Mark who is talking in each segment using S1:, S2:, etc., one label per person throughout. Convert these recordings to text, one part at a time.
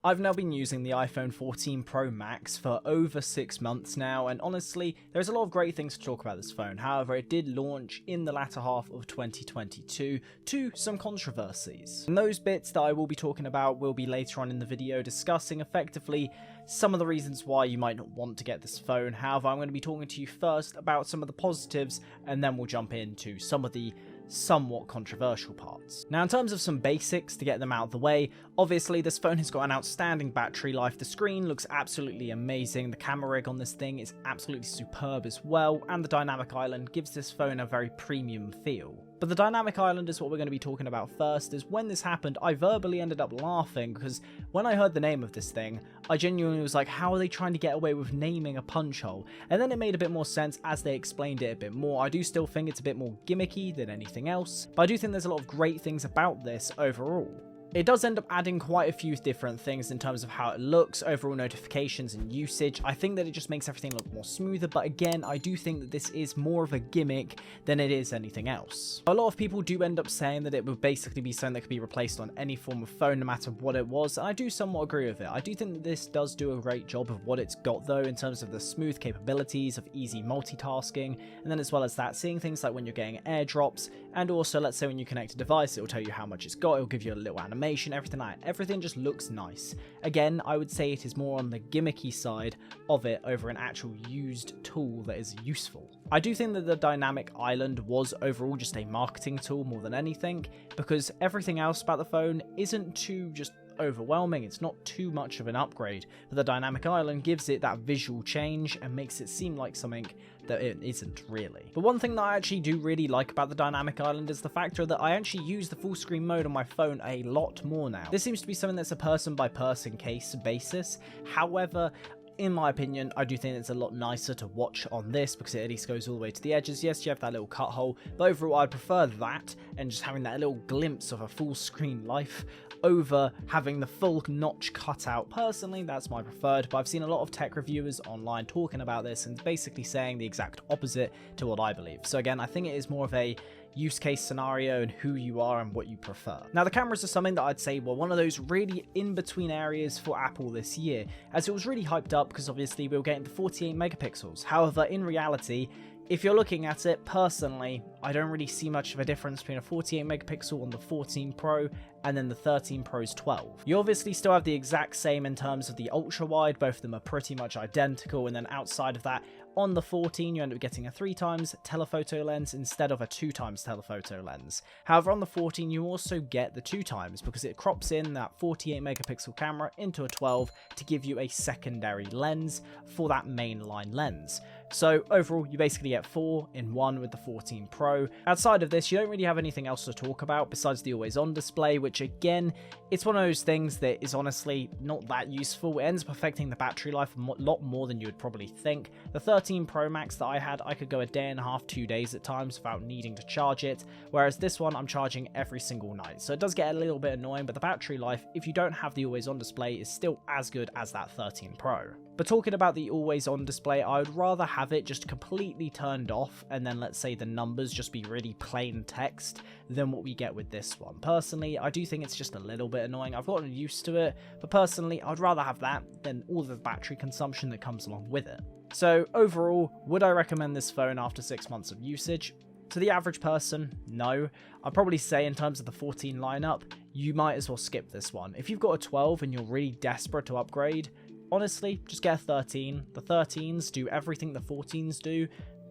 S1: I've now been using the iPhone 14 Pro Max for over 6 months now, and honestly, there's a lot of great things to talk about this phone. However, it did launch in the latter half of 2022 to some controversies. And those bits that I will be talking about will be later on in the video, discussing effectively some of the reasons why you might not want to get this phone. However, I'm going to be talking to you first about some of the positives, and then we'll jump into some of the somewhat controversial parts. Now, in terms of some basics to get them out of the way, obviously this phone has got an outstanding battery life. The screen looks absolutely amazing, the camera rig on this thing is absolutely superb as well, and the dynamic island gives this phone a very premium feel. But the dynamic island is what we're going to be talking about first, as when this happened I verbally ended up laughing, because when I heard the name of this thing I genuinely was like, how are they trying to get away with naming a punch hole? And then it made a bit more sense as they explained it a bit more. I do still think it's a bit more gimmicky than anything else, but I do think there's a lot of great things about this overall. It does end up adding quite a few different things in terms of how it looks, overall notifications and usage. I think that it just makes everything look more smoother, but again, I do think that this is more of a gimmick than it is anything else. A lot of people do end up saying that it would basically be something that could be replaced on any form of phone, no matter what it was, and I do somewhat agree with it. I do think that this does do a great job of what it's got though, in terms of the smooth capabilities of easy multitasking, and then as well as that, seeing things like when you're getting airdrops, and also let's say when you connect a device, it will tell you how much it's got, it will give you a little animation, everything like that. Everything just looks nice. Again, I would say it is more on the gimmicky side of it over an actual used tool that is useful. I do think that the dynamic island was overall just a marketing tool more than anything, because everything else about the phone isn't too just overwhelming, it's not too much of an upgrade, but the dynamic island gives it that visual change and makes it seem like something that it isn't really. But one thing that I actually do really like about the dynamic island is the factor that I actually use the full screen mode on my phone a lot more now. This seems to be something that's a person by person case basis. However, in my opinion, I do think it's a lot nicer to watch on this because it at least goes all the way to the edges. Yes, you have that little cut hole, but overall I prefer that and just having that little glimpse of a full screen life over having the full notch cut out. Personally, that's my preferred, but I've seen a lot of tech reviewers online talking about this and basically saying the exact opposite to what I believe. So again, I think it is more of a use case scenario and who you are and what you prefer. Now, the cameras are something that I'd say were one of those really in-between areas for Apple this year, as it was really hyped up because obviously we were getting the 48 megapixels. However, in reality, if you're looking at it, personally, I don't really see much of a difference between a 48 megapixel on the 14 Pro and then the 13 Pro's 12. You obviously still have the exact same in terms of the ultra wide, both of them are pretty much identical, and then outside of that, on the 14 you end up getting a 3x telephoto lens instead of a 2x telephoto lens. However, on the 14 you also get the 2x because it crops in that 48 megapixel camera into a 12 to give you a secondary lens for that mainline lens. So overall, you basically get 4 in 1 with the 14 Pro. Outside of this, you don't really have anything else to talk about besides the always on display, which again, it's one of those things that is honestly not that useful. It ends up affecting the battery life a lot more than you would probably think. The 13 Pro Max that I had, I could go a day and a half, 2 days at times without needing to charge it, whereas this one I'm charging every single night. So it does get a little bit annoying, but the battery life, if you don't have the always on display, is still as good as that 13 Pro. But talking about the always on display, I would rather have it just completely turned off and then let's say the numbers just be really plain text than what we get with this one. Personally, I do think it's just a little bit annoying. I've gotten used to it, but personally, I'd rather have that than all the battery consumption that comes along with it. So overall, would I recommend this phone after 6 months of usage? To the average person, no. I'd probably say in terms of the 14 lineup, you might as well skip this one. If you've got a 12 and you're really desperate to upgrade, honestly, just get a 13. The 13s do everything the 14s do,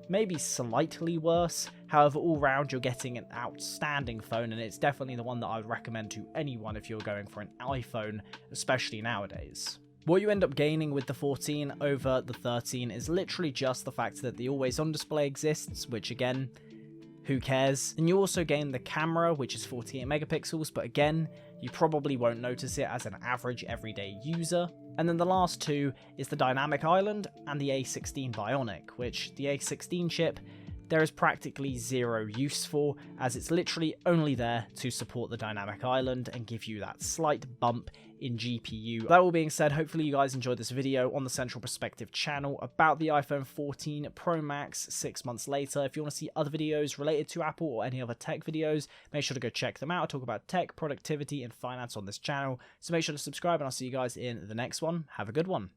S1: maybe slightly worse. However, all round you're getting an outstanding phone, and it's definitely the one that I would recommend to anyone if you're going for an iPhone, especially nowadays. What you end up gaining with the 14 over the 13 is literally just the fact that the always on display exists, which again, who cares? And you also gain the camera, which is 48 megapixels, but again, you probably won't notice it as an average everyday user. And then the last two is the dynamic island and the A16 Bionic, which the A16 chip there is practically zero use for, as it's literally only there to support the dynamic island and give you that slight bump in GPU. That all being said, hopefully you guys enjoyed this video on the Central Perspective channel about the iPhone 14 Pro Max 6 months later. If you want to see other videos related to Apple or any other tech videos, make sure to go check them out. I talk about tech, productivity, and finance on this channel, so make sure to subscribe, and I'll see you guys in the next one. Have a good one.